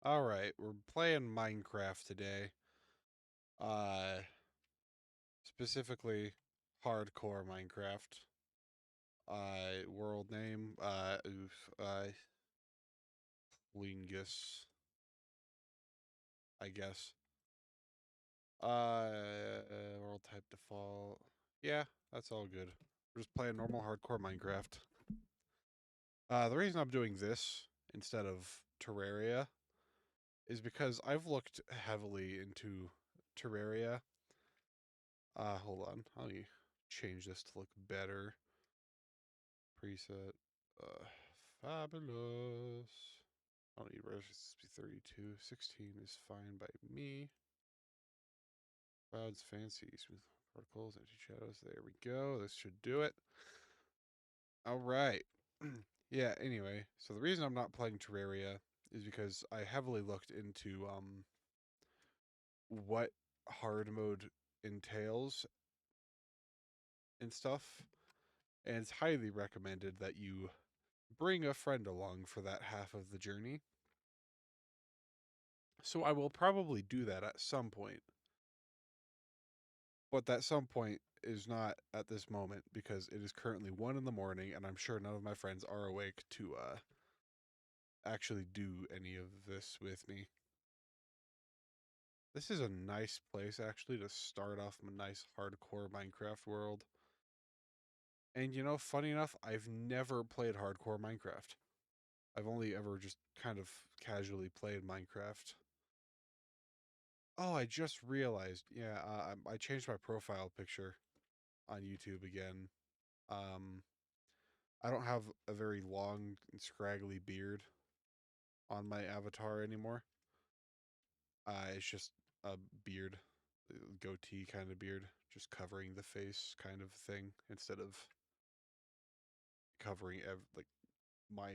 All right, we're playing Minecraft today. Uh, specifically hardcore Minecraft. World name, Lingus, I guess. World type default. Yeah, that's all good. We're just playing normal hardcore Minecraft. The reason I'm doing this instead of Terraria is because I've looked heavily into Terraria. Hold on. Let me change this to look better. Preset. Uh, Fabulous. I don't need resistance to be 32. 16 is fine by me. Clouds, fancy, smooth particles, empty shadows. There we go. This should do it. All right. Yeah, anyway, so the reason I'm not playing Terraria is because I heavily looked into what hard mode entails and stuff, and it's highly recommended that you bring a friend along for that half of the journey. So I will probably do that at some point. But that some point is not at this moment because it is currently 1 in the morning and I'm sure none of my friends are awake to actually do any of this with me. This is a nice place actually to start off a nice hardcore Minecraft world. And you know, funny enough, I've never played hardcore Minecraft. I've only ever just kind of casually played Minecraft. Oh, I just realized. Yeah, I changed my profile picture on YouTube again. Um, I don't have a very long and scraggly beard on my avatar anymore. It's just a beard, goatee kind of beard, just covering the face kind of thing instead of covering like my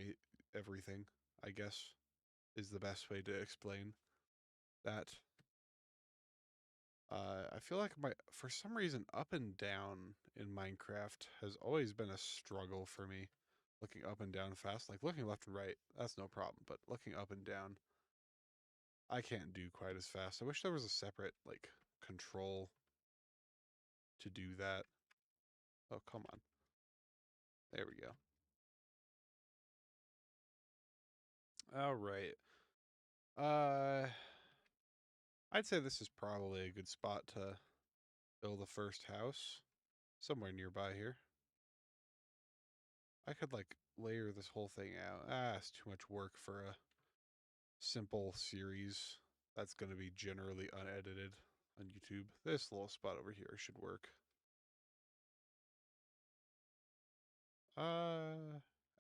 everything. I guess is the best way to explain that. I feel like for some reason, up and down in Minecraft has always been a struggle for me. Looking up and down fast, like looking left and right, that's no problem. But looking up and down, I can't do quite as fast. I wish there was a separate, like, control to do that. Oh, come on. There we go. All right. Uh, I'd say this is probably a good spot to build the first house. Somewhere nearby here. I could, like, layer this whole thing out. It's too much work for a simple series that's going to be generally unedited on YouTube. This little spot over here should work.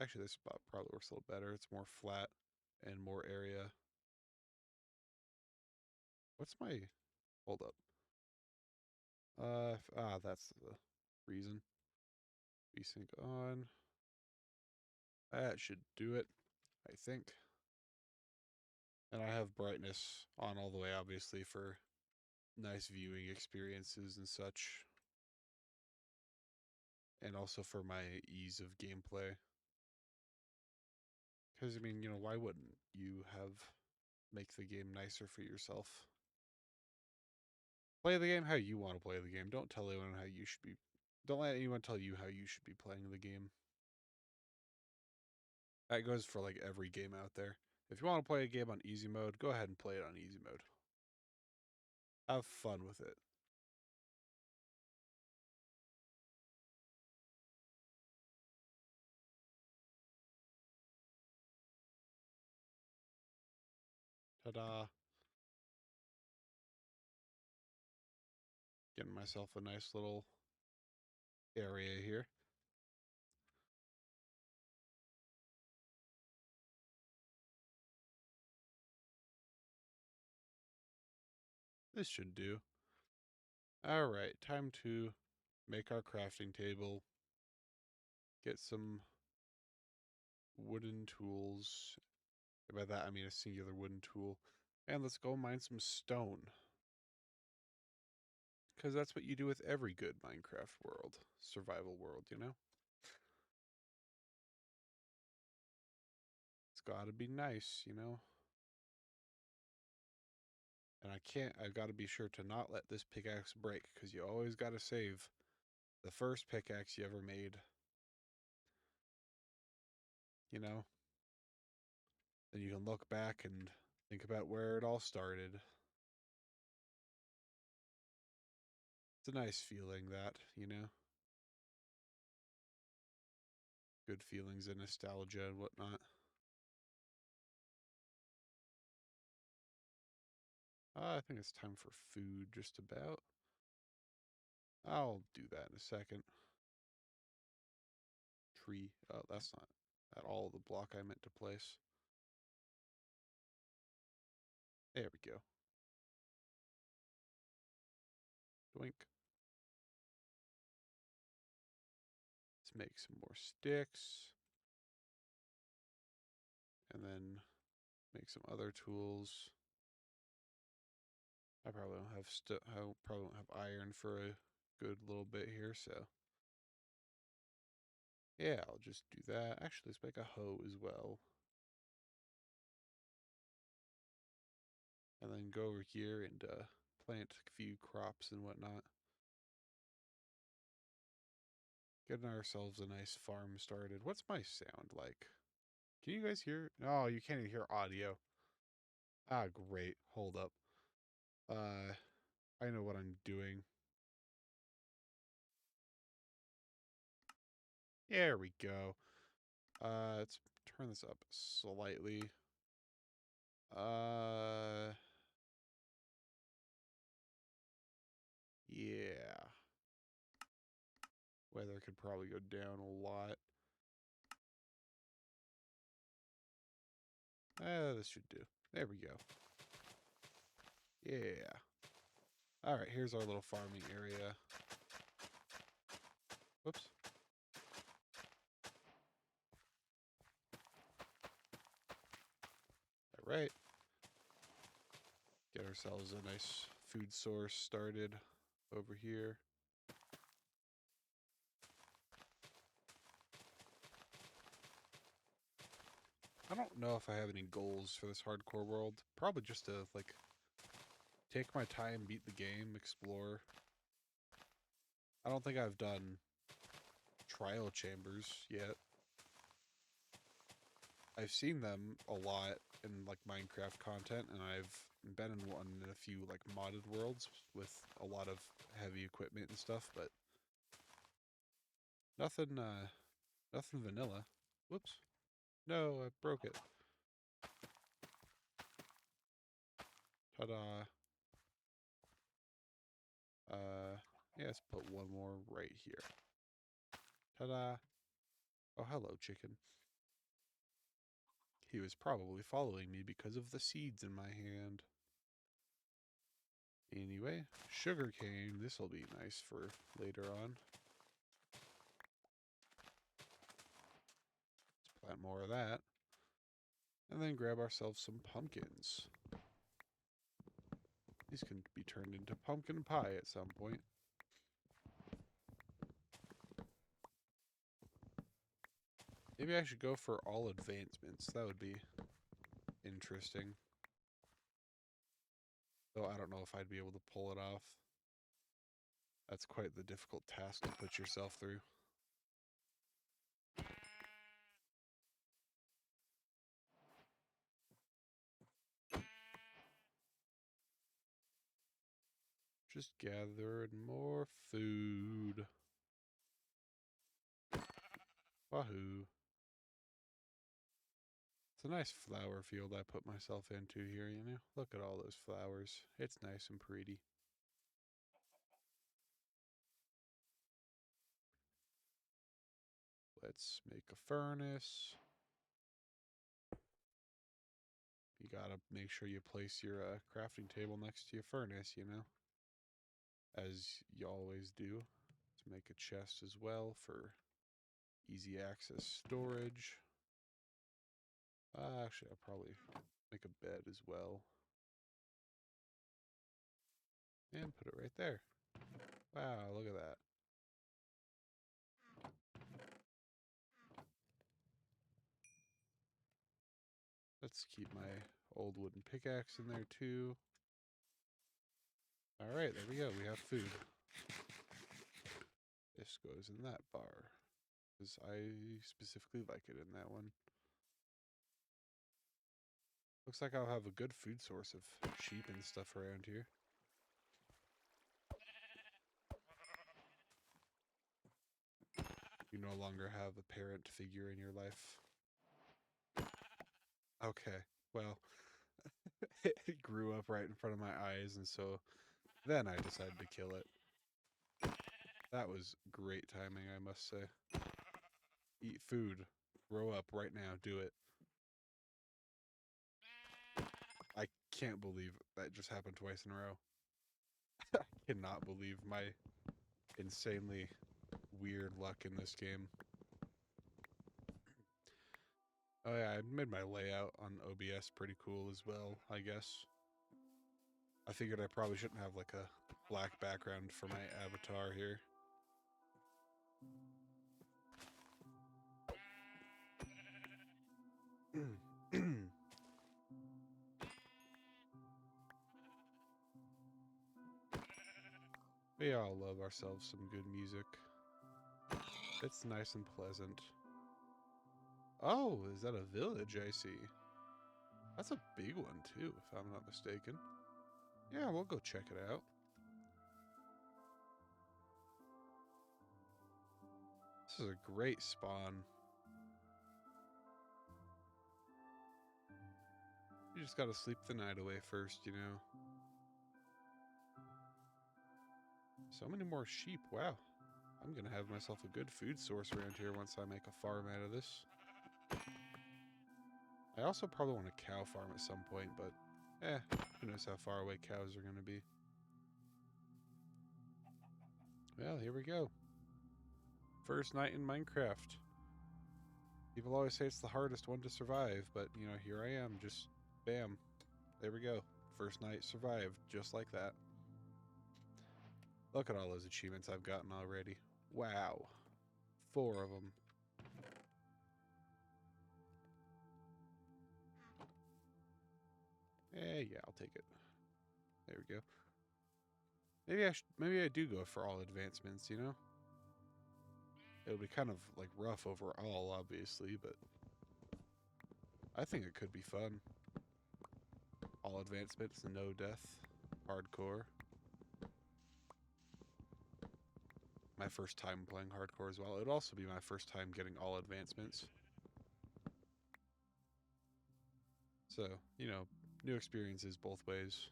Actually, this spot probably works a little better. It's more flat and more area. What's my... Hold up. That's the reason. VSync on. That should do it, I think. And I have brightness on all the way, obviously, for nice viewing experiences and such. And also for my ease of gameplay. Because, I mean, you know, why wouldn't you make the game nicer for yourself? Play the game how you want to play the game. Don't tell anyone how you should be. Don't let anyone tell you how you should be playing the game. That goes for like every game out there. If you want to play a game on easy mode, go ahead and play it on easy mode. Have fun with it. Ta-da. Getting myself a nice little area here. This should do. All right, time to make our crafting table. Get some wooden tools. By that I mean a singular wooden tool. And let's go mine some stone. Because that's what you do with every good Minecraft world, survival world, you know? It's gotta be nice, you know? I've got to be sure to not let this pickaxe break, because you always got to save the first pickaxe you ever made. You know? Then you can look back and think about where it all started. It's a nice feeling, that, you know? Good feelings and nostalgia and whatnot. I think it's time for food, just about. I'll do that in a second. Tree. Oh, that's not at all the block I meant to place. There we go. Doink. Let's make some more sticks. And then make some other tools. I probably don't have iron for a good little bit here, so yeah, I'll just do that. Actually, let's make a hoe as well. And then go over here and plant a few crops and whatnot. Getting ourselves a nice farm started. What's my sound like? Can you guys hear? Oh, you can't even hear audio. Ah, great. Hold up. I know what I'm doing. There we go. Let's turn this up slightly. Yeah. Weather could probably go down a lot. This should do. There we go. Yeah. Alright, here's our little farming area. Whoops. Alright. Get ourselves a nice food source started over here. I don't know if I have any goals for this hardcore world. Probably just to, like, take my time, beat the game, explore. I don't think I've done trial chambers yet. I've seen them a lot in, like, Minecraft content, and I've been in one in a few, like, modded worlds with a lot of heavy equipment and stuff, but nothing, nothing vanilla. Whoops. No, I broke it. Ta-da. Yeah, let's put one more right here. Ta-da. Oh, hello, chicken. He was probably following me because of the seeds in my hand. Anyway, sugarcane. This'll be nice for later on. Let's plant more of that. And then grab ourselves some pumpkins. These can be turned into pumpkin pie at some point. Maybe I should go for all advancements. That would be interesting. Though I don't know if I'd be able to pull it off. That's quite the difficult task to put yourself through. Just gathered more food. Wahoo. It's a nice flower field I put myself into here, you know? Look at all those flowers. It's nice and pretty. Let's make a furnace. You gotta make sure you place your crafting table next to your furnace, you know? As you always do. Let's make a chest as well for easy access storage. Actually, I'll probably make a bed as well. And put it right there. Wow, look at that. Let's keep my old wooden pickaxe in there too. Alright, there we go. We have food. This goes in that bar. Because I specifically like it in that one. Looks like I'll have a good food source of sheep and stuff around here. You no longer have a parent figure in your life. Okay, well, it grew up right in front of my eyes, and so then I decided to kill it. That was great timing, I must say. Eat food. Grow up right now. Do it. I can't believe that just happened twice in a row. I cannot believe my insanely weird luck in this game. Oh yeah, I made my layout on OBS pretty cool as well, I guess. I figured I probably shouldn't have like a black background for my avatar here. We all love ourselves some good music. It's nice and pleasant. Oh, is that a village I see? That's a big one too, if I'm not mistaken. Yeah, we'll go check it out. This is a great spawn. You just gotta sleep the night away first, you know. So many more sheep, wow. I'm gonna have myself a good food source around here once I make a farm out of this. I also probably want a cow farm at some point, but who knows how far away cows are gonna be. Well, here we go. First night in Minecraft. People always say it's the hardest one to survive, but you know, here I am, just bam. There we go. First night survived, just like that. Look at all those achievements I've gotten already. Wow. 4 of them. Yeah, I'll take it. There we go. Maybe I do go for all advancements, you know? It'll be kind of like rough overall, obviously, but I think it could be fun. All advancements, no death, hardcore. My first time playing hardcore as well. It would also be my first time getting all advancements. So, you know, new experiences both ways.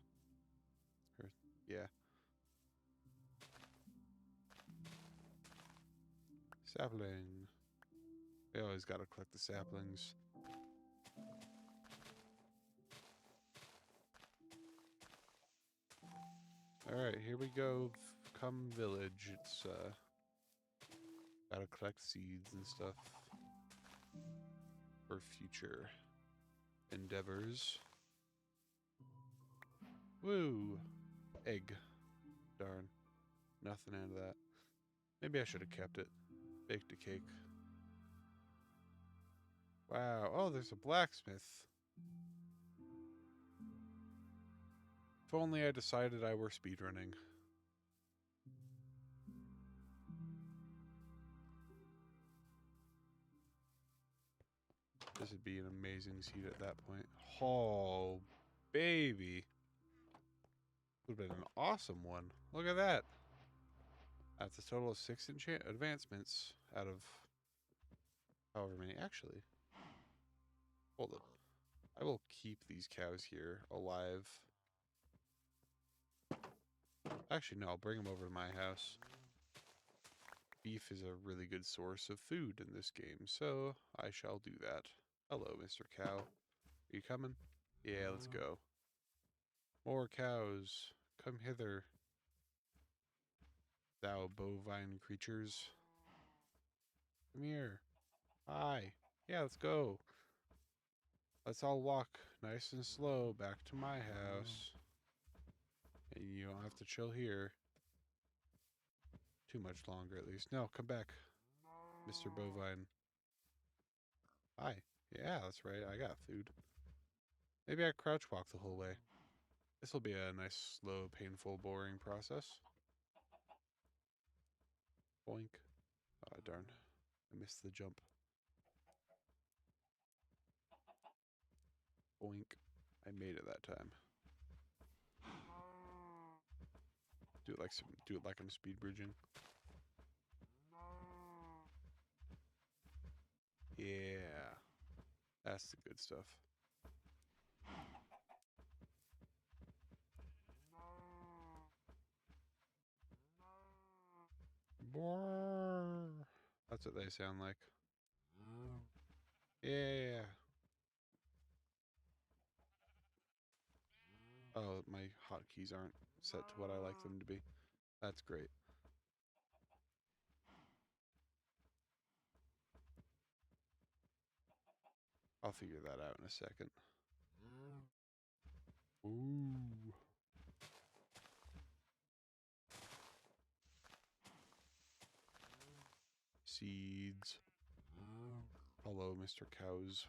Yeah. Sapling. We always gotta collect the saplings. Alright, here we go. Come village. It's, gotta collect seeds and stuff for future endeavors. Woo! Egg. Darn. Nothing out of that. Maybe I should have kept it. Baked a cake. Wow. Oh, there's a blacksmith. If only I decided I were speedrunning. This would be an amazing seed at that point. Oh, baby. Would have been an awesome one. Look at that. That's a total of 6 advancements out of however many. Actually, hold up. I will keep these cows here alive. Actually, no, I'll bring them over to my house. Beef is a really good source of food in this game, so I shall do that. Hello, Mr. Cow. Are you coming? Yeah, let's go. More cows. Come hither, thou bovine creatures. Come here. Hi. Yeah, let's go. Let's all walk nice and slow back to my house. And you don't have to chill here. Too much longer, at least. No, come back, Mr. Bovine. Hi. Yeah, that's right. I got food. Maybe I crouch walk the whole way. This will be a nice, slow, painful, boring process. Boink. Ah, darn. I missed the jump. Boink. I made it that time. Do it like I'm speed bridging. Yeah. That's the good stuff. That's what they sound like. Yeah. Oh, my hotkeys aren't set to what I like them to be. That's great. I'll figure that out in a second. Ooh. Seeds. Hello, Mr. Cows.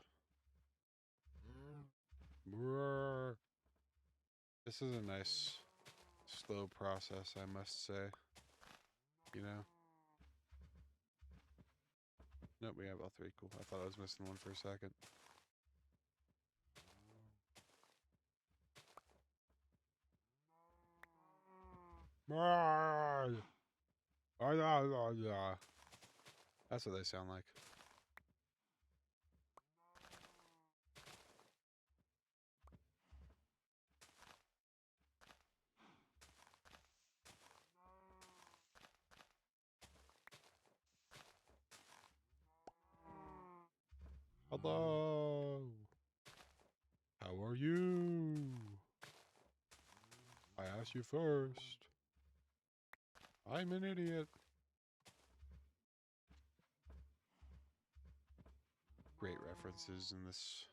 Brrr. This is a nice, slow process, I must say. You know? Nope, we have all three. Cool. I thought I was missing one for a second. That's what they sound like. Hello. How are you? I asked you first. I'm an idiot. Great references in this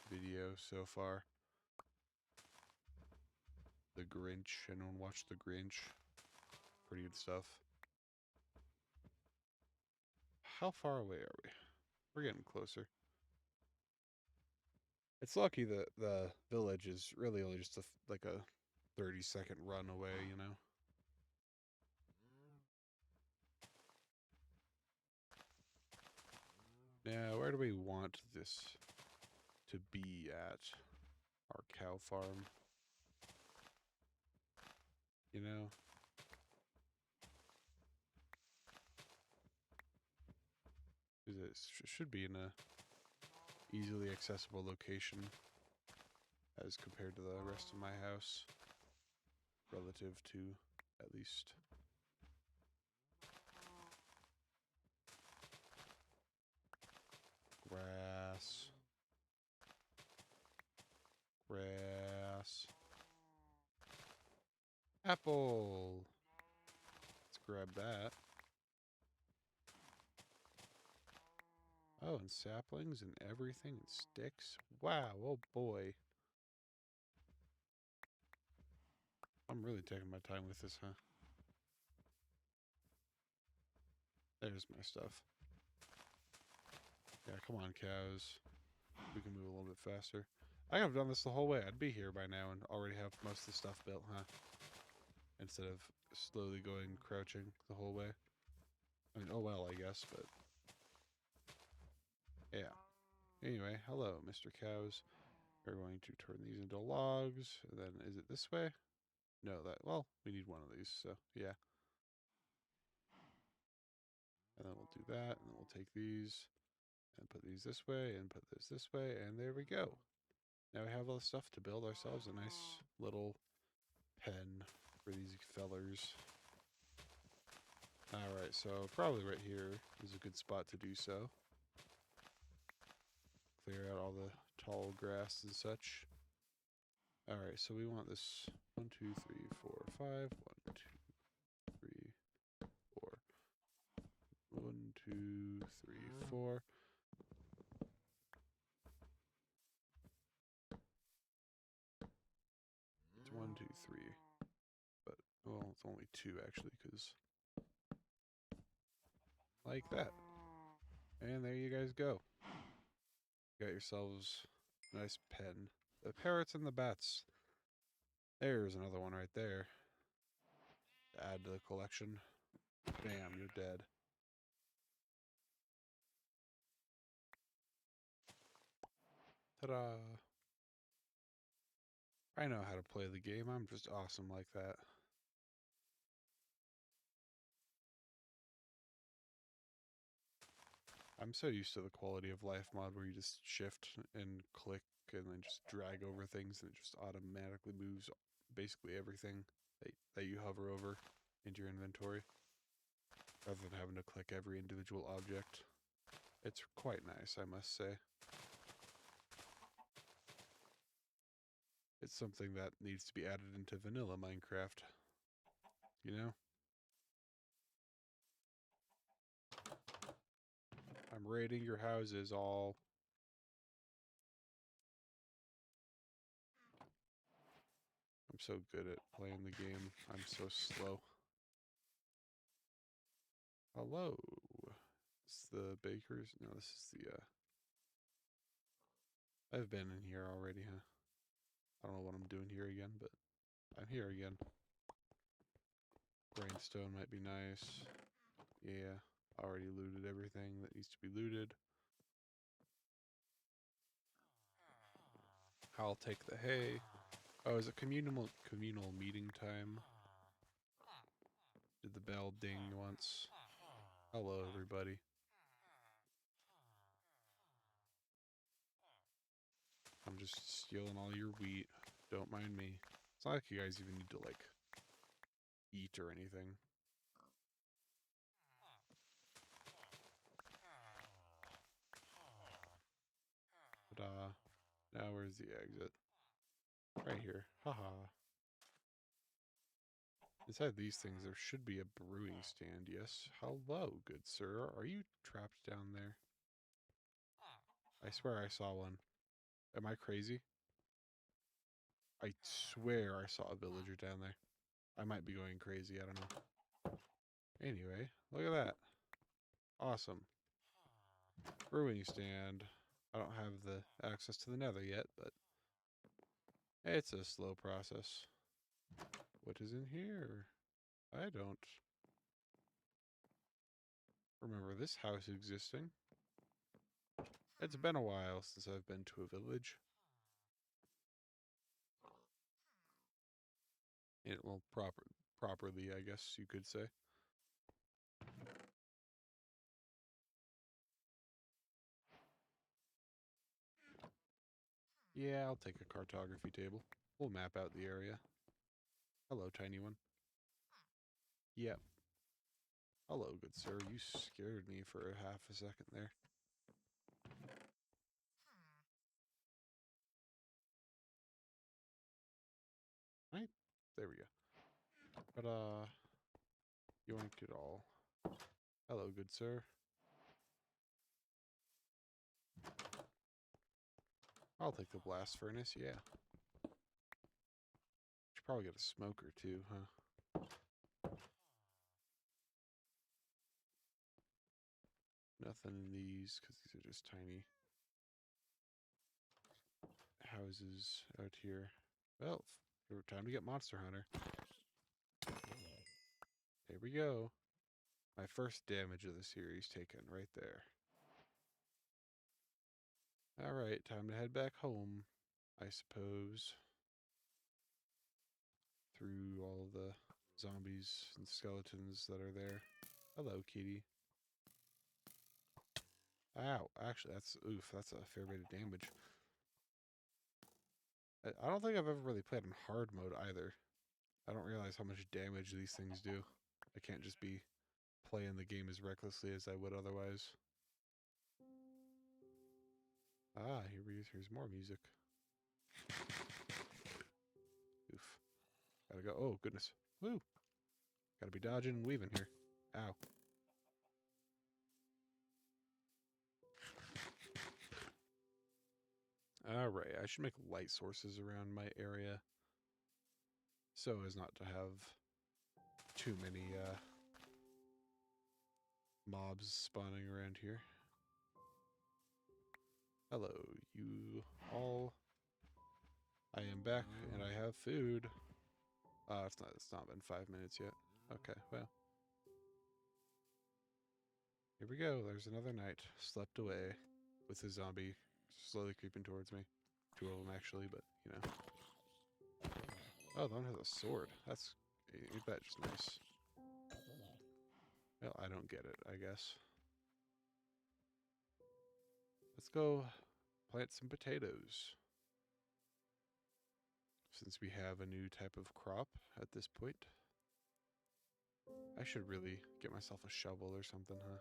video so far. The Grinch. Anyone watch The Grinch? Pretty good stuff. How far away are we? We're getting closer. It's lucky that the village is really only just like a 30-second run away, you know? Now, where do we want this to be at? Our cow farm. You know? It should be in a easily accessible location as compared to the rest of my house. Relative to, at least. Grass. Grass. Apple. Let's grab that. Oh, and saplings and everything and sticks. Wow, oh boy. I'm really taking my time with this, huh? There's my stuff. Yeah, come on, cows. We can move a little bit faster. I could have done this the whole way. I'd be here by now and already have most of the stuff built, huh? Instead of slowly going crouching the whole way. I mean, oh well, I guess, but... yeah. Anyway, hello, Mr. Cows. We're going to turn these into logs. And then, is it this way? No, well, we need one of these, so, yeah. And then we'll do that, and then we'll take these, and put these this way, and put this way, and there we go. Now we have all the stuff to build ourselves a nice little pen for these fellers. Alright, so probably right here is a good spot to do so. Clear out all the tall grass and such. Alright, so we want this 1, 2, 3, 4, 5. 1, 2, 3, 4. 1, 2, 3, 4. It's 1, 2, 3. But, well, it's only 2 actually, because like that. And there you guys go. Got yourselves a nice pen. The parrots and the bats. There's another one right there. To add to the collection. Bam, you're dead. Ta-da! I know how to play the game. I'm just awesome like that. I'm so used to the quality of life mod where you just shift and click and then just drag over things and it just automatically moves basically everything that you hover over into your inventory rather than having to click every individual object. It's quite nice, I must say. It's something that needs to be added into vanilla Minecraft. You know? I'm raiding your houses all. I'm so good at playing the game. I'm so slow. Hello. This is the baker's? No, this is the, I've been in here already, huh? I don't know what I'm doing here again, but I'm here again. Brainstone might be nice. Yeah, already looted everything that needs to be looted. I'll take the hay. Oh, is it communal meeting time? Did the bell ding once? Hello, everybody. I'm just stealing all your wheat. Don't mind me. It's not like you guys even need to, like, eat or anything. But, now where's the exit? Right here. Haha. Inside these things, there should be a brewing stand, yes. Hello, good sir. Are you trapped down there? I swear I saw one. Am I crazy? I swear I saw a villager down there. I might be going crazy, I don't know. Anyway, look at that. Awesome. Brewing stand. I don't have the access to the nether yet, but it's a slow process. What is in here? I don't remember this house existing. It's been a while since I've been to a village. It will properly, I guess you could say. Yeah, I'll take a cartography table. We'll map out the area. Hello, tiny one. Yep. Hello, good sir. You scared me for a half a second there. Right? There we go. But, yoink it all. Hello, good sir. I'll take the blast furnace, yeah. Should probably get a smoker too, huh? Nothing in these, because these are just tiny houses out here. Well, time to get Monster Hunter. Here we go. My first damage of the series taken right there. Alright, time to head back home, I suppose. Through all the zombies and skeletons that are there. Hello, kitty. Ow, actually, that's a fair bit of damage. I don't think I've ever really played in hard mode either. I don't realize how much damage these things do. I can't just be playing the game as recklessly as I would otherwise. Ah, here's more music. Oof. Gotta go. Oh, goodness. Woo! Gotta be dodging and weaving here. Ow. Alright, I should make light sources around my area so as not to have too many mobs spawning around here. Hello, you all. I am back and I have food. It's not been 5 minutes yet. Okay, well. Here we go. There's another night. Slept away with a zombie slowly creeping towards me. Two of them, actually, but, you know. Oh, the one has a sword. Ain't that just nice? Well, I don't get it, I guess. Let's go plant some potatoes. Since we have a new type of crop at this point. I should really get myself a shovel or something, huh?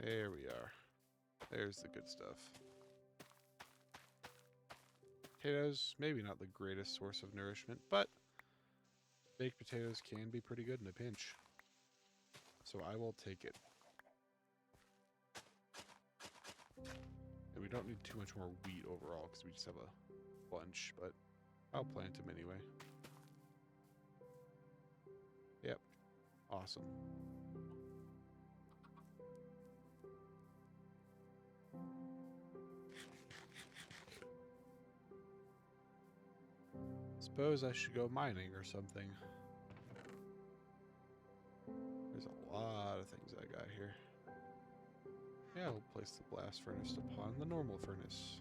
There we are. There's the good stuff. Potatoes, maybe not the greatest source of nourishment, but baked potatoes can be pretty good in a pinch. So I will take it. And we don't need too much more wheat overall because we just have a bunch, but I'll plant them anyway. Yep. Awesome. Suppose I should go mining or something. There's a lot of things I got here. Yeah, we'll place the blast furnace upon the normal furnace.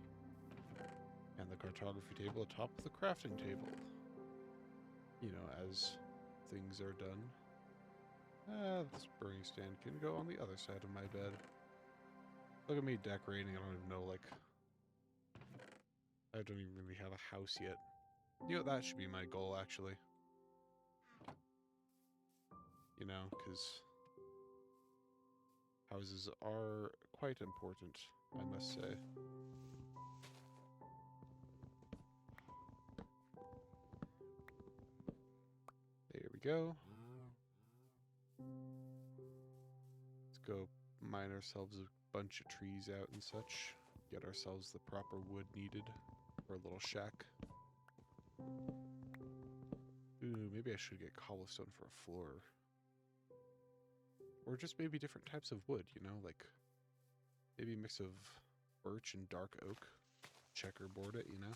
And the cartography table atop the crafting table. You know, as things are done. This burning stand can go on the other side of my bed. Look at me decorating. I don't even know, like... I don't even really have a house yet. You know, that should be my goal, actually. You know, because... houses are quite important, I must say. There we go. Let's go mine ourselves a bunch of trees out and such. Get ourselves the proper wood needed for a little shack. Ooh, maybe I should get cobblestone for a floor. Or just maybe different types of wood, you know? Like, maybe a mix of birch and dark oak. Checkerboard it, you know?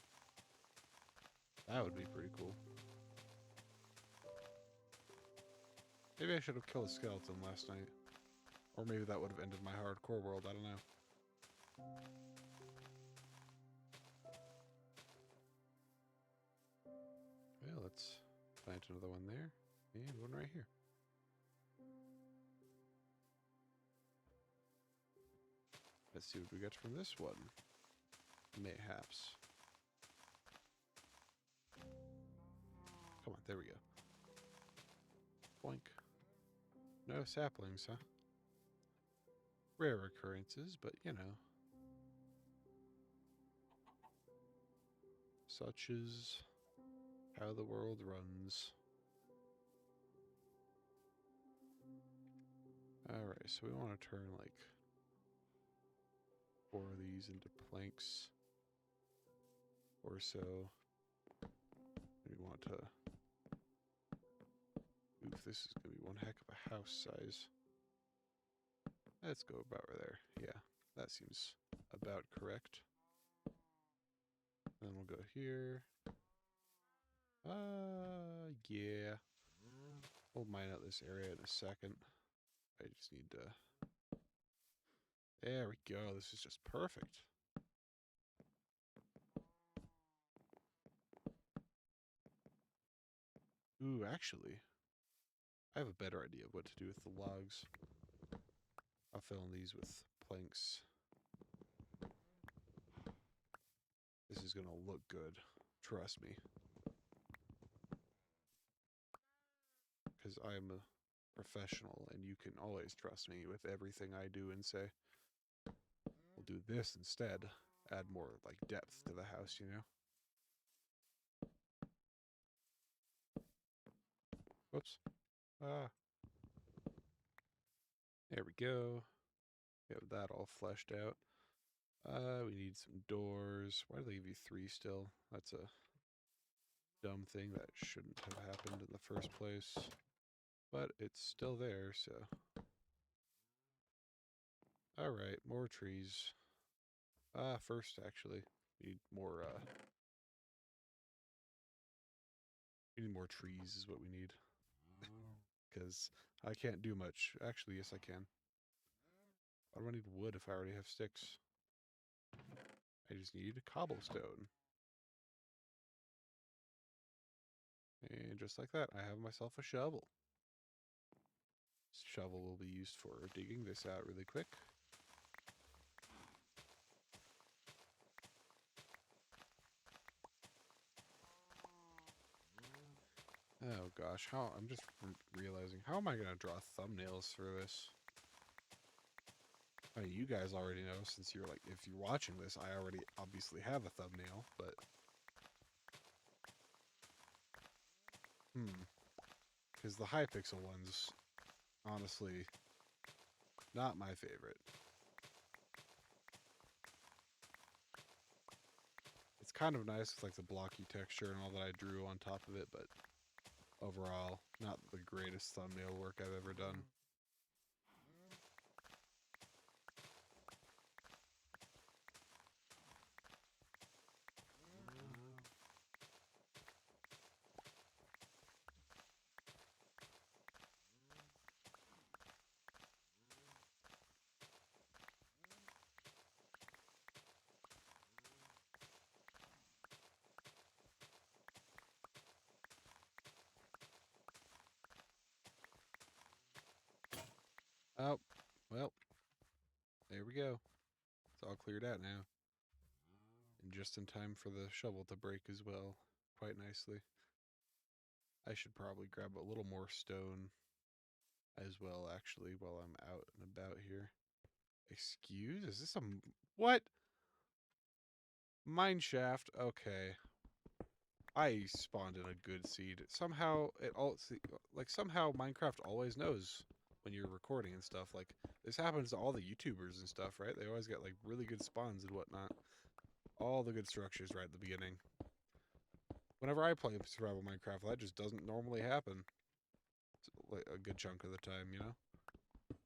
That would be pretty cool. Maybe I should have killed a skeleton last night. Or maybe that would have ended my hardcore world, I don't know. Well, let's plant another one there. And one right here. Let's see what we get from this one. Mayhaps. Come on, there we go. Boink. No saplings, huh? Rare occurrences, but you know. Such is how the world runs. Alright, so we want to turn like 4 of these into planks or so. We want to... Oof, this is going to be one heck of a house size. Let's go about right there. Yeah, that seems about correct. Then we'll go here. Yeah. We'll mine out this area in a second. I just need to... There we go. This is just perfect. Ooh, actually, I have a better idea of what to do with the logs. I'll fill in these with planks. This is gonna look good. Trust me. Because I'm a professional and you can always trust me with everything I do and say. We'll do this instead. Add more, like, depth to the house, you know? Whoops. Ah. There we go. We have that all fleshed out. We need some doors. Why do they give you 3 still? That's a dumb thing that shouldn't have happened in the first place. But it's still there, so... Alright, more trees. First, actually, we need more trees is what we need. Because I can't do much. Actually, yes, I can. Why do I need wood if I already have sticks? I just need cobblestone. And just like that, I have myself a shovel. This shovel will be used for digging this out really quick. Oh gosh, I'm just realizing, how am I going to draw thumbnails for this? I mean, you guys already know, since you're like, if you're watching this, I already obviously have a thumbnail, but... Because the Hypixel one's, honestly, not my favorite. It's kind of nice with like the blocky texture and all that I drew on top of it, but overall, not the greatest thumbnail work I've ever done. Oh, well, there we go. It's all cleared out now. And just in time for the shovel to break as well, quite nicely. I should probably grab a little more stone as well, actually, while I'm out and about here. Excuse? Is this a... What? Mine shaft? Okay. I spawned in a good seed. Somehow, somehow Minecraft always knows when you're recording and stuff. Like, this happens to all the YouTubers and stuff, right? They always get, like, really good spawns and whatnot. All the good structures right at the beginning. Whenever I play survival Minecraft, that just doesn't normally happen. Like, a good chunk of the time, you know?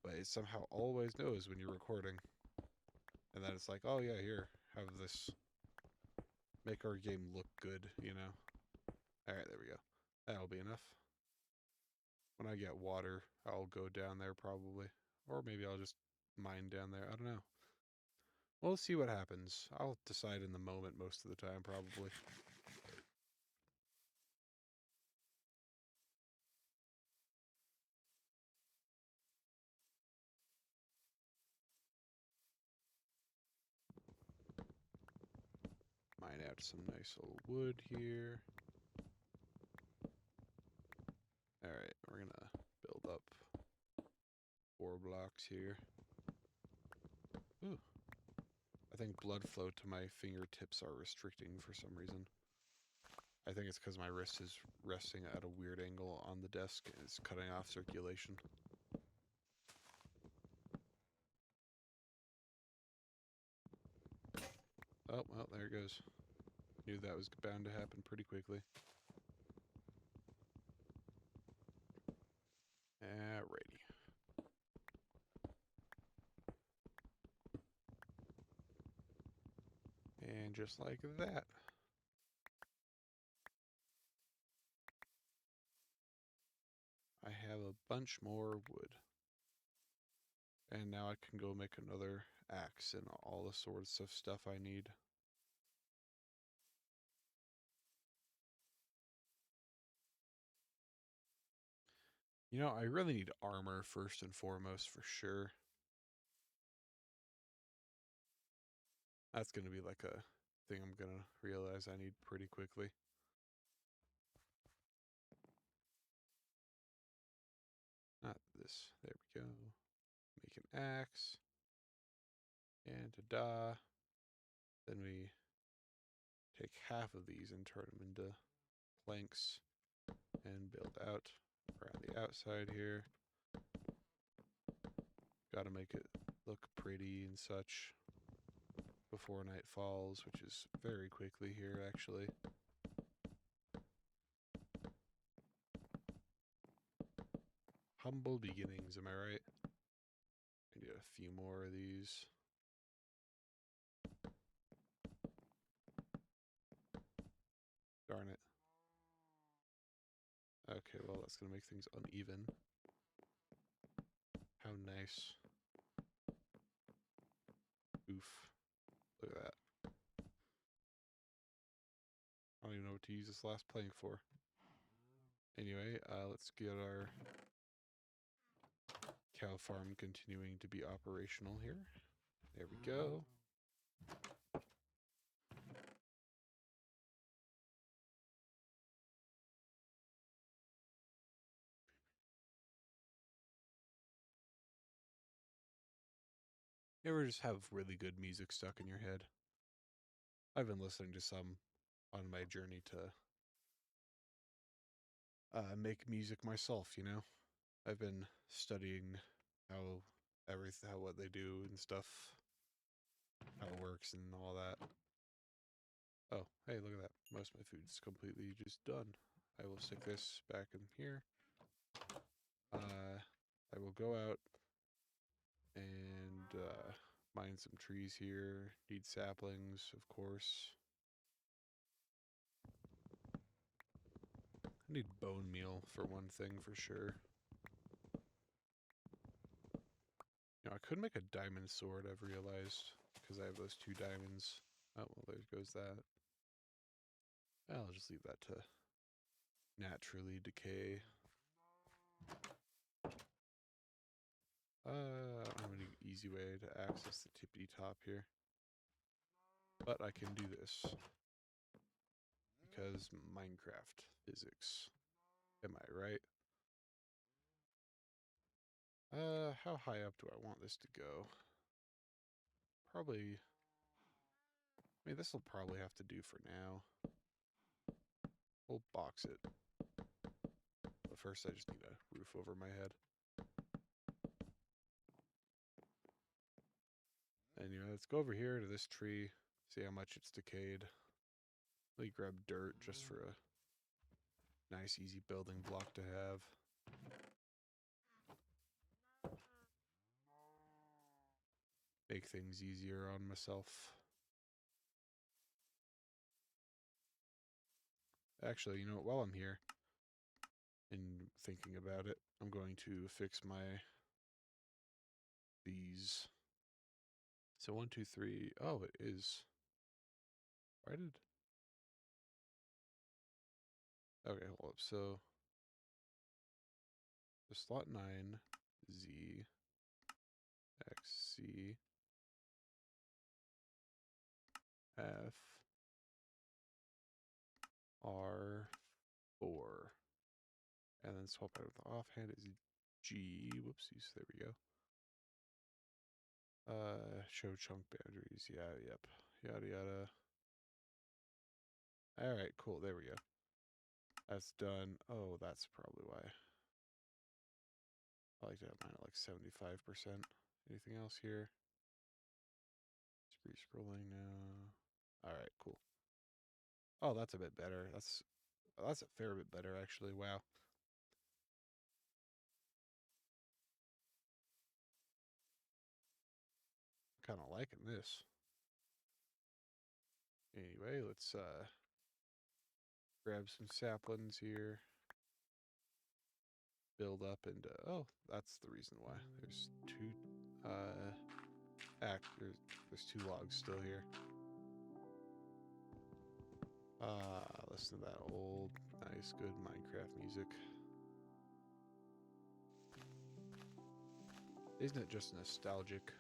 But it somehow always knows when you're recording. And then it's like, oh yeah, here, have this. Make our game look good, you know? Alright, there we go. That'll be enough. When I get water, I'll go down there probably. Or maybe I'll just mine down there. I don't know. We'll see what happens. I'll decide in the moment most of the time, probably. Mine out some nice old wood here. Alright, we're gonna build up 4 blocks here. Ooh. I think blood flow to my fingertips are restricting for some reason. I think it's because my wrist is resting at a weird angle on the desk and it's cutting off circulation. Oh, well, there it goes. Knew that was bound to happen pretty quickly. Alrighty. And just like that. I have a bunch more wood. And now I can go make another axe and all the sorts of stuff I need. You know, I really need armor first and foremost for sure. That's going to be like a thing I'm going to realize I need pretty quickly. Not this. There we go. Make an axe. And ta-da. Then we take half of these and turn them into planks and build out around the outside here. Gotta make it look pretty and such before night falls, which is very quickly here actually. Humble beginnings, am I right? I need a few more of these. Darn it. Okay, well, that's going to make things uneven. How nice. Oof. Look at that. I don't even know what to use this last plank for. Anyway, let's get our cow farm continuing to be operational here. There we go. You ever just have really good music stuck in your head? I've been listening to some on my journey to make music myself, you know? I've been studying how what they do and stuff, how it works and all that. Oh, hey, look at that. Most of my food's completely just done. I will stick this back in here. I will go out and mine some trees here. Need saplings, of course. I need bone meal for one thing for sure. You know, I could make a diamond sword, I've realized, because I have those 2 diamonds. Oh, well, there goes that. I'll just leave that to naturally decay. I don't have any easy way to access the tippity top here. But I can do this. Because Minecraft physics. Am I right? How high up do I want this to go? Probably... I mean, this will probably have to do for now. We'll box it. But first I just need a roof over my head. Anyway, let's go over here to this tree, see how much it's decayed. Let me grab dirt just for a nice, easy building block to have. Make things easier on myself. Actually, you know what, while I'm here and thinking about it, I'm going to fix these. So 1, 2, 3. Oh, it is. Why did... Okay, hold up. So the slot 9, Z, X, C, F, R, 4. And then swap out with the offhand is G. Whoopsies. There we go. Show chunk boundaries. Yeah, yep. Yada yada. Alright, cool. There we go. That's done. Oh, that's probably why. I like to have mine at like 75%. Anything else here? Just scrolling now. Alright, cool. Oh, that's a bit better. That's a fair bit better, actually. Wow. Kind of liking this. Anyway, let's grab some saplings here. Build up and oh, that's the reason why. There's 2 there's 2 logs still here. Listen to that old, nice, good Minecraft music. Isn't it just nostalgic?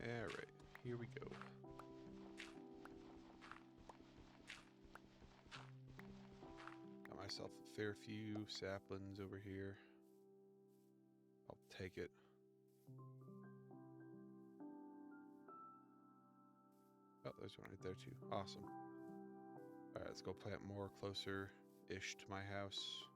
Alright, here we go. Got myself a fair few saplings over here. I'll take it. Oh, there's one right there too. Awesome. Alright, let's go plant more closer-ish to my house.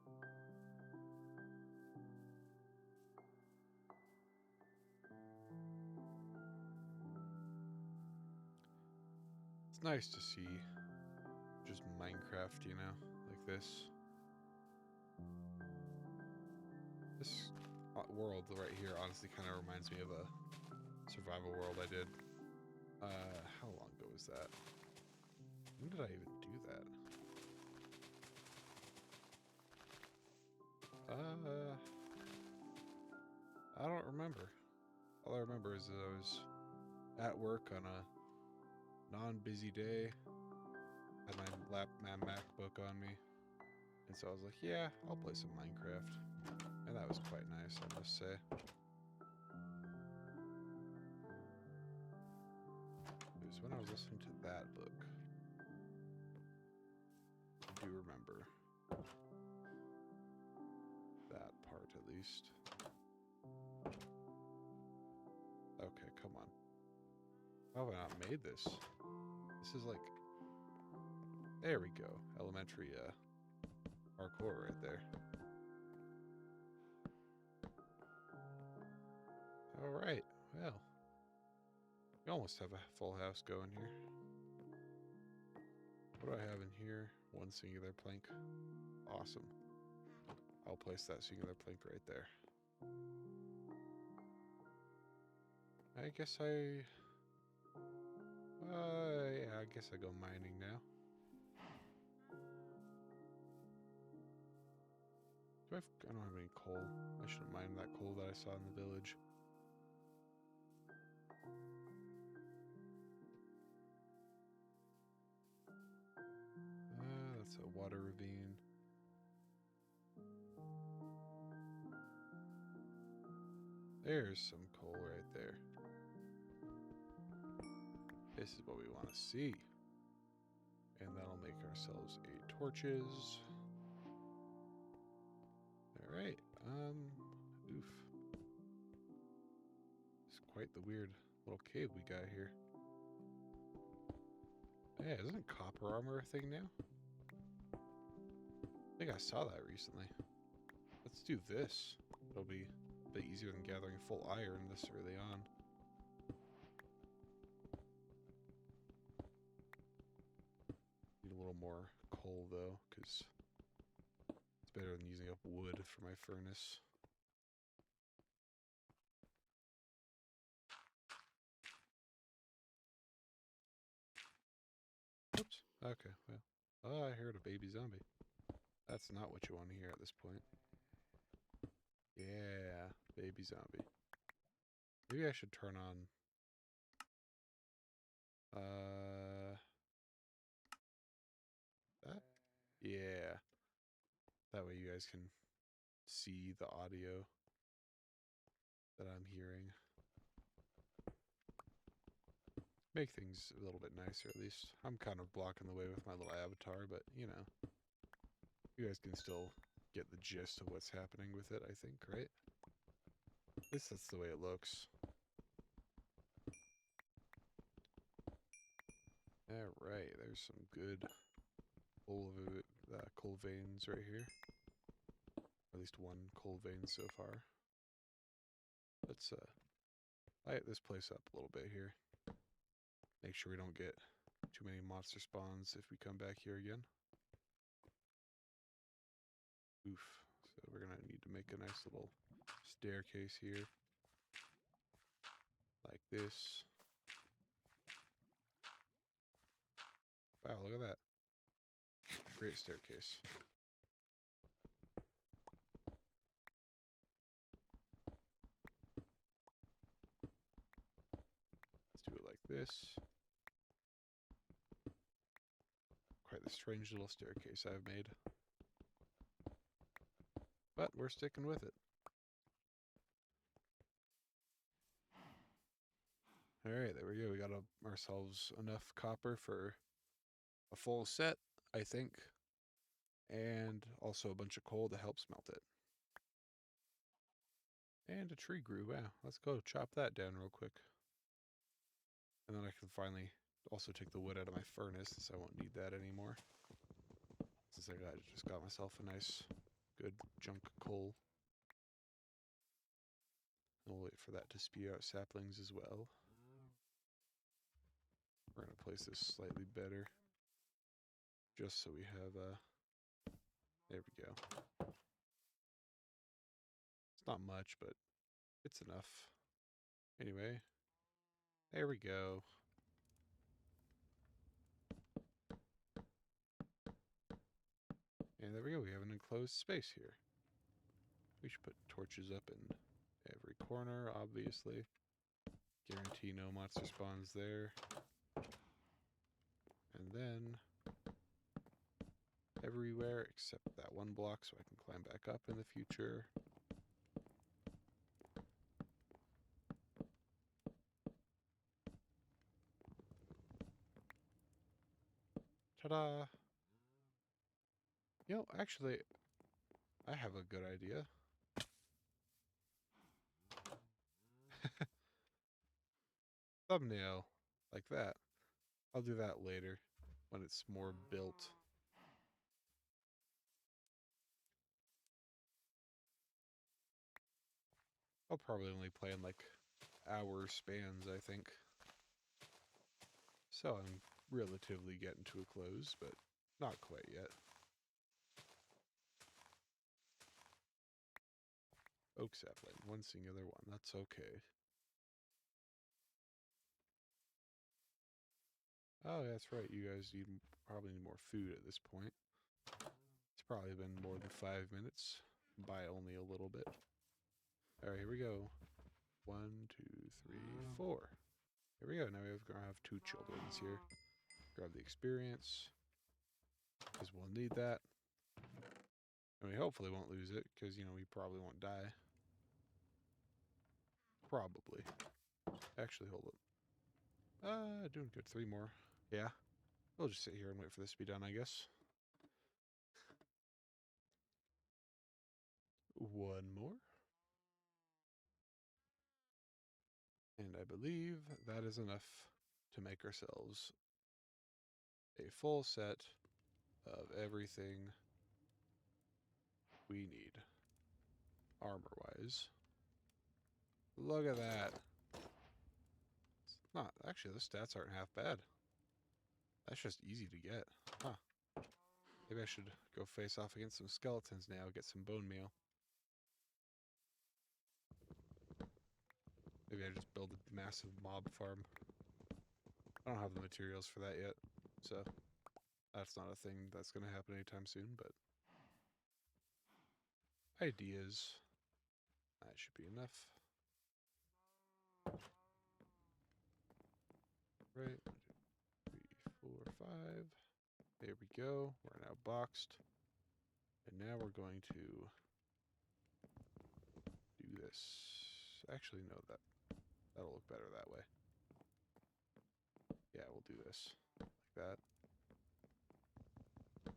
It's nice to see just Minecraft, you know, like this. This world right here honestly kind of reminds me of a survival world I did. How long ago was that? When did I even do that? I don't remember. All I remember is that I was at work on a non-busy day, had my MacBook on me, and so I was like, yeah, I'll play some Minecraft. And that was quite nice, I must say. It was when I was listening to that book. I do remember that part, at least. Okay, come on. How have I not made this? This is like... There we go. Elementary, parkour right there. Alright, well. We almost have a full house going here. What do I have in here? One singular plank. Awesome. I'll place that singular plank right there. I guess yeah, I guess I go mining now. I don't have any coal. I shouldn't mine that coal that I saw in the village. That's a water ravine. There's some coal right there. This is what we want to see. And that'll make ourselves 8 torches. Alright, oof. It's quite the weird little cave we got here. Hey, isn't copper armor a thing now? I think I saw that recently. Let's do this. It'll be a bit easier than gathering full iron this early on. Need a little more coal though, because it's better than using up wood for my furnace. Oops. Okay, well. Oh, I heard a baby zombie. That's not what you want to hear at this point. Yeah, baby zombie. Maybe I should turn on... that? Yeah. That way you guys can see the audio that I'm hearing. Make things a little bit nicer, at least. I'm kind of blocking the way with my little avatar, but, you know. You guys can still get the gist of what's happening with it, I think, right? At least that's the way it looks. Alright, there's some good coal veins right here. At least one coal vein so far. Let's light this place up a little bit here. Make sure we don't get too many monster spawns if we come back here again. Oof. So we're gonna need to make a nice little staircase here. Like this. Wow, look at that. Great staircase. Let's do it like this. Quite the strange little staircase I've made. But we're sticking with it. Alright, there we go. We got ourselves enough copper for a full set, I think. And also a bunch of coal to help smelt it. And a tree grew. Wow, let's go chop that down real quick. And then I can finally also take the wood out of my furnace, since I won't need that anymore. Since I just got myself a nice, good chunk of coal. We'll wait for that to spew out saplings as well. We're going to place this slightly better, just so we have there we go. It's not much, but it's enough. Anyway, there we go. And there we go, we have an enclosed space here. We should put torches up in every corner, obviously. Guarantee no monster spawns there. And then everywhere except that one block so I can climb back up in the future. Ta-da! You know, actually, I have a good idea. Thumbnail, like that. I'll do that later, when it's more built. I'll probably only play in like hour spans, I think. So I'm relatively getting to a close, but not quite yet. Oak sapling, one singular one, that's okay. Oh, that's right, you guys probably need more food at this point. It's probably been more than 5 minutes, by only a little bit. Alright, here we go. 1, 2, 3, 4. Here we go, now we're gonna have 2 children's here. Grab the experience, because we'll need that. And we hopefully won't lose it, because, you know, we probably won't die. Probably. Actually, hold up. Doing good. 3 more. Yeah. We'll just sit here and wait for this to be done, I guess. 1 more. And I believe that is enough to make ourselves a full set of everything we need, armor-wise. Look at that. It's not, actually, the stats aren't half bad. That's just easy to get. Huh. Maybe I should go face off against some skeletons now, get some bone meal. Maybe I just build a massive mob farm. I don't have the materials for that yet, so that's not a thing that's going to happen anytime soon, but ideas. That should be enough. Right, 1, 2, 3, 4, 5. There we go. We're now boxed. And now we're going to do this. Actually, no, that'll look better that way. Yeah, we'll do this like that.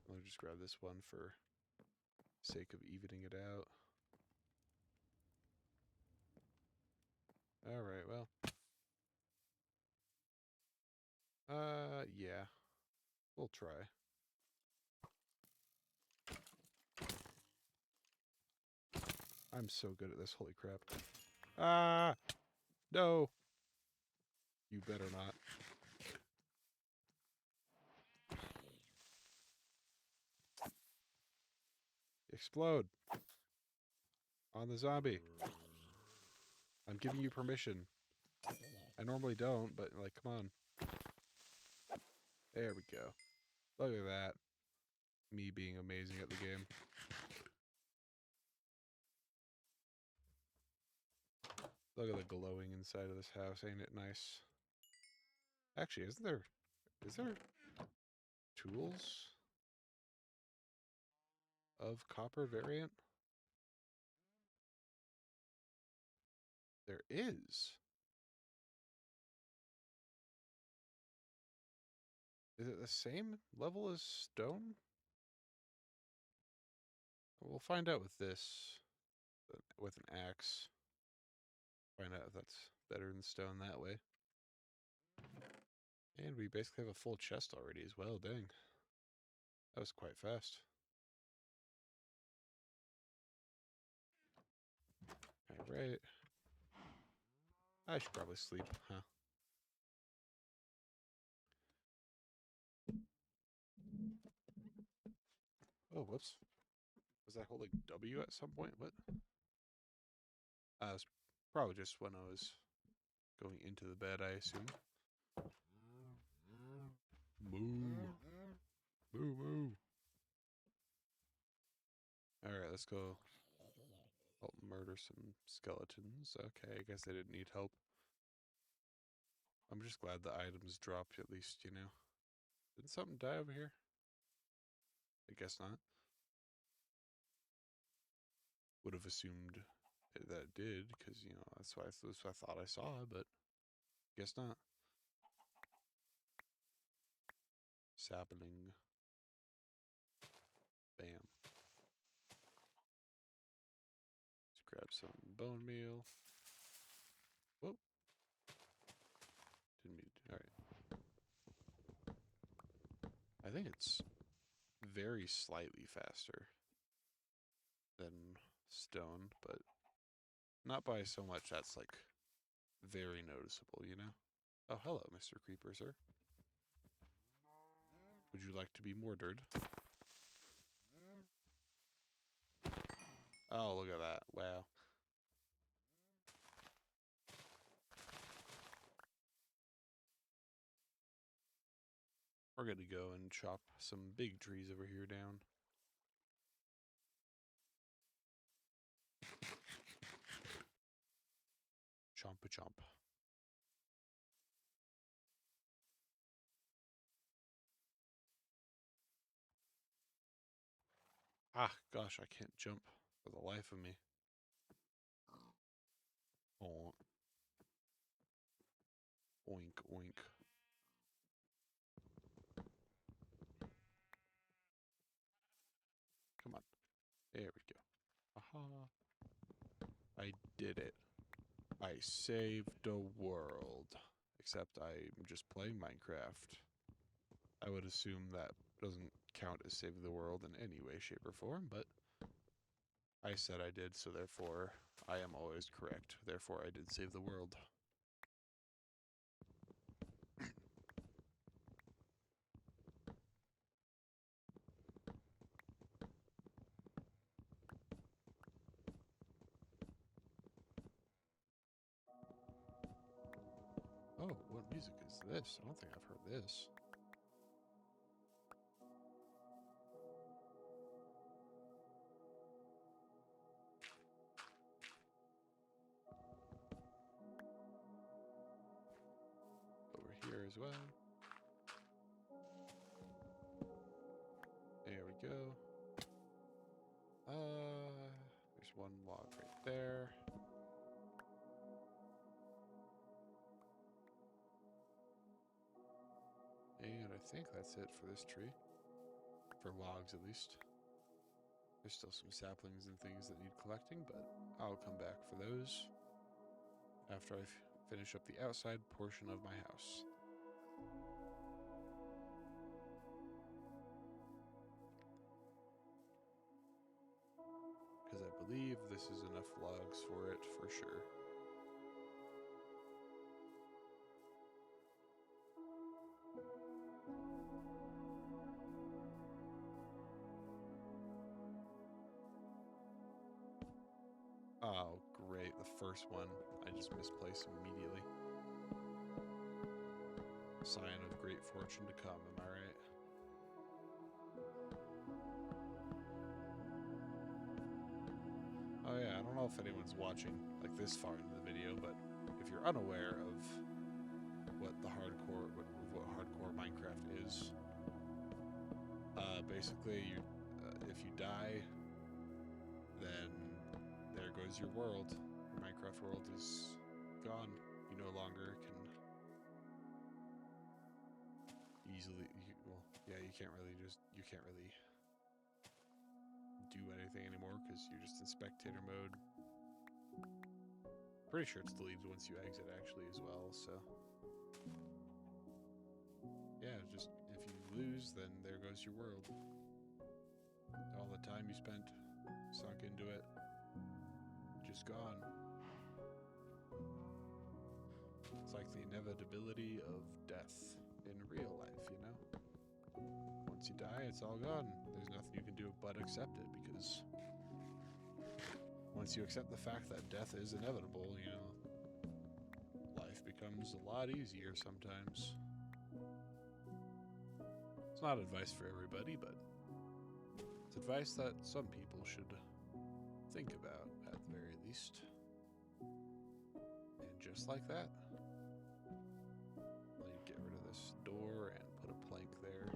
I'll just grab this one for sake of evening it out. Alright, well. Yeah. We'll try. I'm so good at this, holy crap. Ah! No! You better not. Explode! On the zombie. I'm giving you permission. I normally don't, but, like, come on. There we go. Look at that. Me being amazing at the game. Look at the glowing inside of this house, ain't it nice? Actually, is there tools of copper variant? There is. Is it the same level as stone? We'll find out with this, with an axe. that's better than stone that way. And we basically have a full chest already as well, dang. That was quite fast. Alright. I should probably sleep, huh? Oh, whoops. Was I holding W at some point? What? It was probably just when I was going into the bed, I assume. Moo. Moo, moo. Alright, let's go help murder some skeletons. Okay, I guess they didn't need help. I'm just glad the items dropped at least, you know. Didn't something die over here? I guess not. Would have assumed that it did, because, you know, that's what I thought I saw, but guess not. Sapling. Bam. Let's grab some bone meal. Whoa. Didn't mean to. Alright. I think it's very slightly faster than stone, but not by so much that's like very noticeable, you know? Oh, hello, Mr. Creeper, sir. Would you like to be mortared? Oh, look at that. Wow. We're going to go and chop some big trees over here down. Chomp-a-chomp. Ah, gosh, I can't jump for the life of me. Oh. Oink, oink. Come on. There we go. Aha. I did it. I saved the world. Except I'm just playing Minecraft. I would assume that doesn't count as saving the world in any way, shape, or form, but I said I did, so therefore I am always correct. Therefore I did save the world. Oh, what music is this? I don't think I've heard this. Over here as well. There we go. There's one log right there. And I think that's it for this tree. For logs, at least. There's still some saplings and things that need collecting, but I'll come back for those after I finish up the outside portion of my house. Because I believe this is enough logs for it, for sure. Oh, great. The first one I just misplaced immediately. Sign of great fortune to come, am I right? Oh yeah, I don't know if anyone's watching like this far into the video, but if you're unaware of what hardcore Minecraft is, basically if you die, then there goes your world. Your Minecraft world is gone. You no longer can easily. You can't really do anything anymore because you're just in spectator mode. Pretty sure it's deleted once you exit actually as well, so. Yeah, just if you lose, then there goes your world. All the time you spent sunk into it, just gone. It's like the inevitability of death in real life, you know? Once you die, it's all gone. There's nothing you can do but accept it, because once you accept the fact that death is inevitable, you know, life becomes a lot easier sometimes. It's not advice for everybody, but it's advice that some people should think about at the very least. And just like that, let me get rid of this door and put a plank there.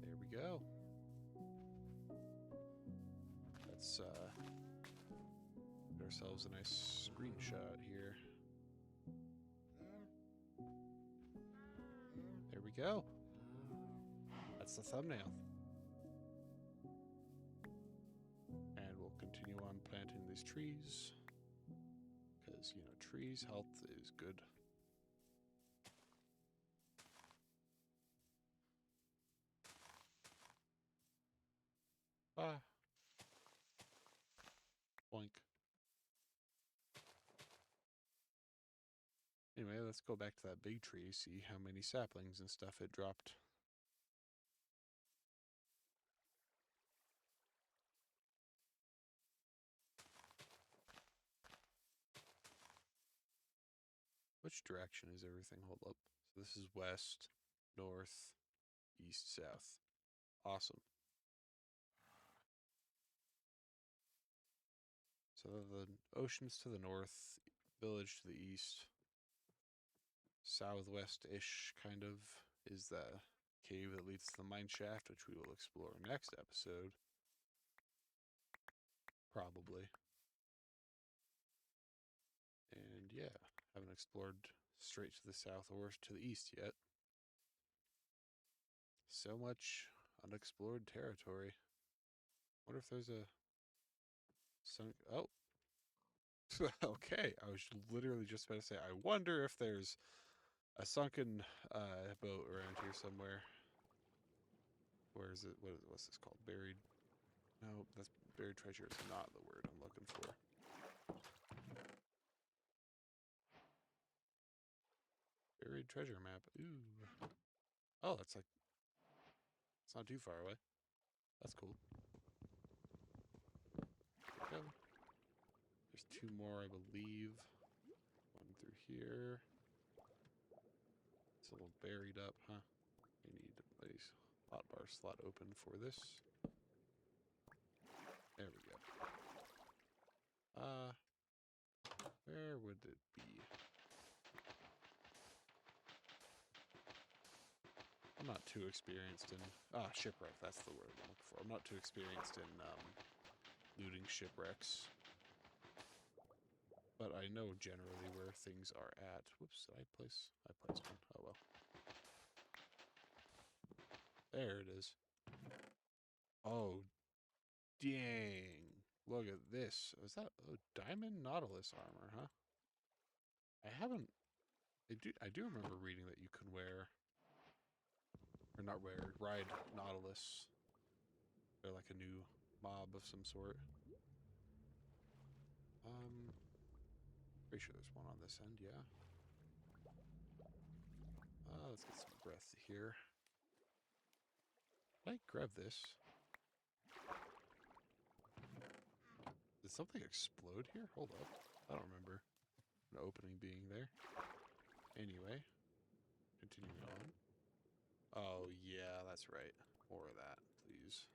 There we go. Let's get ourselves a nice screenshot here. There we go. That's the thumbnail. And we'll continue on planting these trees, because, you know, trees, health is good. Ah. Boink. Anyway, let's go back to that big tree, see how many saplings and stuff it dropped. Which direction is everything? Hold up. So this is west, north, east, south. Awesome. So the ocean's to the north, village to the east. Southwest-ish, kind of, is the cave that leads to the mine shaft, which we will explore next episode. Probably. And yeah, haven't explored straight to the south or to the east yet. So much unexplored territory. Wonder if there's a oh. Okay, I was literally just about to say, I wonder if there's a sunken boat around here somewhere. Where is it? What's this called? Buried? No, that's buried treasure is not the word I'm looking for. Buried treasure map. Ooh. Oh, that's like, it's not too far away. That's cool. Go. There's two more, I believe. One through here. It's a little buried up, huh? We need a hotbar slot open for this. There we go. Where would it be? I'm not too experienced in... shipwreck, that's the word I'm looking for. I'm not too experienced in looting shipwrecks. But I know generally where things are at. Whoops, did I place one. Oh well. There it is. Oh, dang. Look at this. Is that diamond nautilus armor, huh? I haven't... I do remember reading that you could wear... Or not wear, ride nautilus. They're like a new mob of some sort. Pretty sure there's one on this end, yeah. Let's get some breath here. Did I grab this? Did something explode here? Hold up. I don't remember an opening being there. Anyway, continuing on. Oh, yeah, that's right. More of that, please.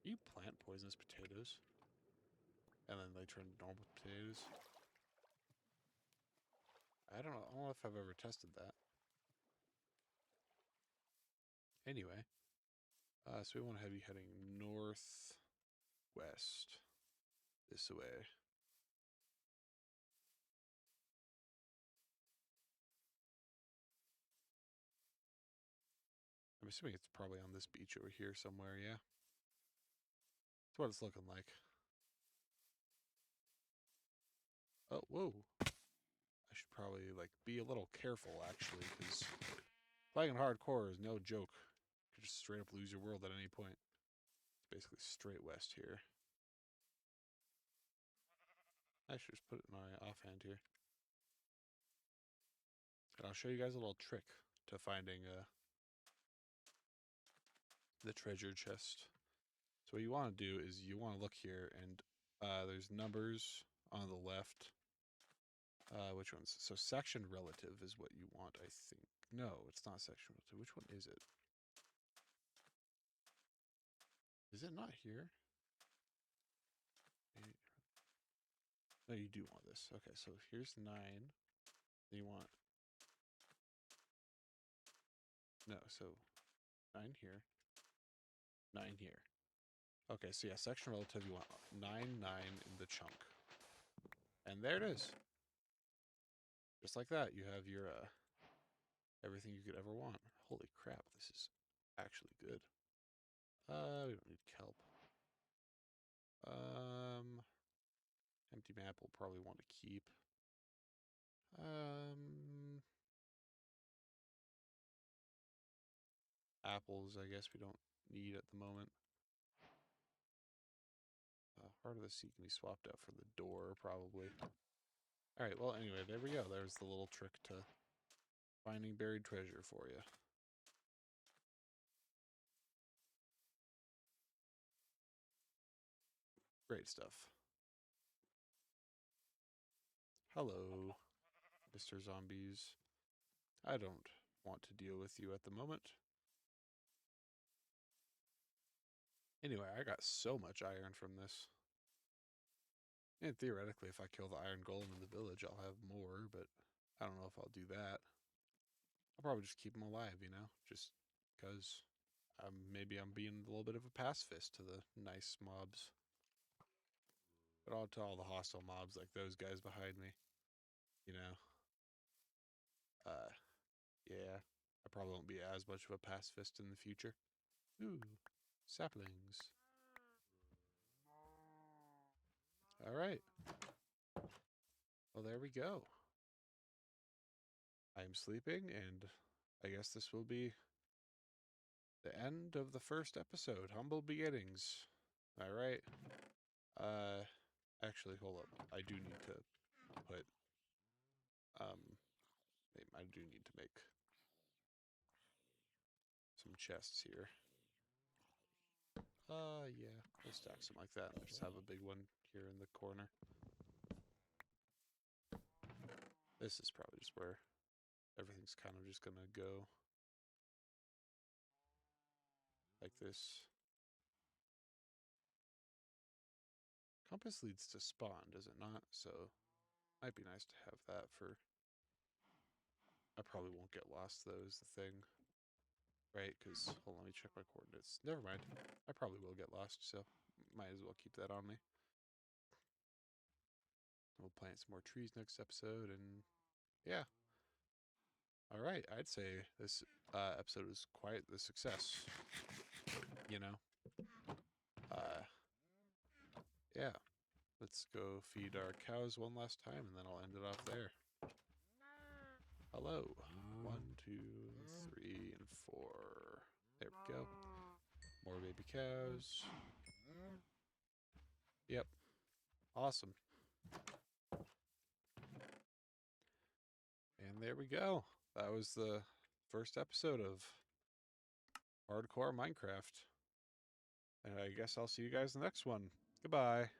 You plant poisonous potatoes, and then they turn to normal potatoes. I don't know if I've ever tested that. Anyway, so we want to be heading northwest this way. I'm assuming it's probably on this beach over here somewhere, yeah. That's what it's looking like. Oh, whoa. I should probably, like, be a little careful, actually, because playing hardcore is no joke. You could just straight up lose your world at any point. It's basically straight west here. I should just put it in my offhand here. And I'll show you guys a little trick to finding the treasure chest. So what you want to do is you want to look here, and there's numbers on the left. Which ones? So section relative is what you want, I think. No, it's not section relative. Which one is it? Is it not here? No, you do want this. Okay, so here's 9. Then you want... No, so 9 here. 9 here. Okay, so yeah, section relative, you want 9, 9 in the chunk. And there it is. Just like that, you have your everything you could ever want. Holy crap, this is actually good. We don't need kelp. Empty map we'll probably want to keep. Apples, I guess we don't need at the moment. Heart of the Sea can be swapped out for the door, probably. Alright, well, anyway, there we go. There's the little trick to finding buried treasure for you. Great stuff. Hello, Mr. Zombies. I don't want to deal with you at the moment. Anyway, I got so much iron from this. And theoretically, if I kill the iron golem in the village, I'll have more, but I don't know if I'll do that. I'll probably just keep them alive, you know? Just because maybe I'm being a little bit of a pacifist to the nice mobs. But to all the hostile mobs like those guys behind me, you know? Yeah, I probably won't be as much of a pacifist in the future. Ooh, saplings. Alright. Well, there we go. I am sleeping, and I guess this will be the end of the first episode. Humble beginnings. Alright. Actually, hold up. I do need to put, I do need to make some chests here. Yeah, we'll stack some like that. I'll just have a big one here in the corner. This is probably just where everything's kind of just gonna go. Like this. Compass leads to spawn, does it not? So, might be nice to have that for... I probably won't get lost, though, is the thing. Right, because, hold on, let me check my coordinates. Never mind. I probably will get lost, so might as well keep that on me. We'll plant some more trees next episode, and yeah. Alright, I'd say this episode was quite the success. You know? Yeah. Let's go feed our cows one last time, and then I'll end it off there. Hello. 1, 2, 3, and 4. There we go. More baby cows. Yep. Awesome. And there we go. That was the first episode of Hardcore Minecraft. And I guess I'll see you guys in the next one. Goodbye.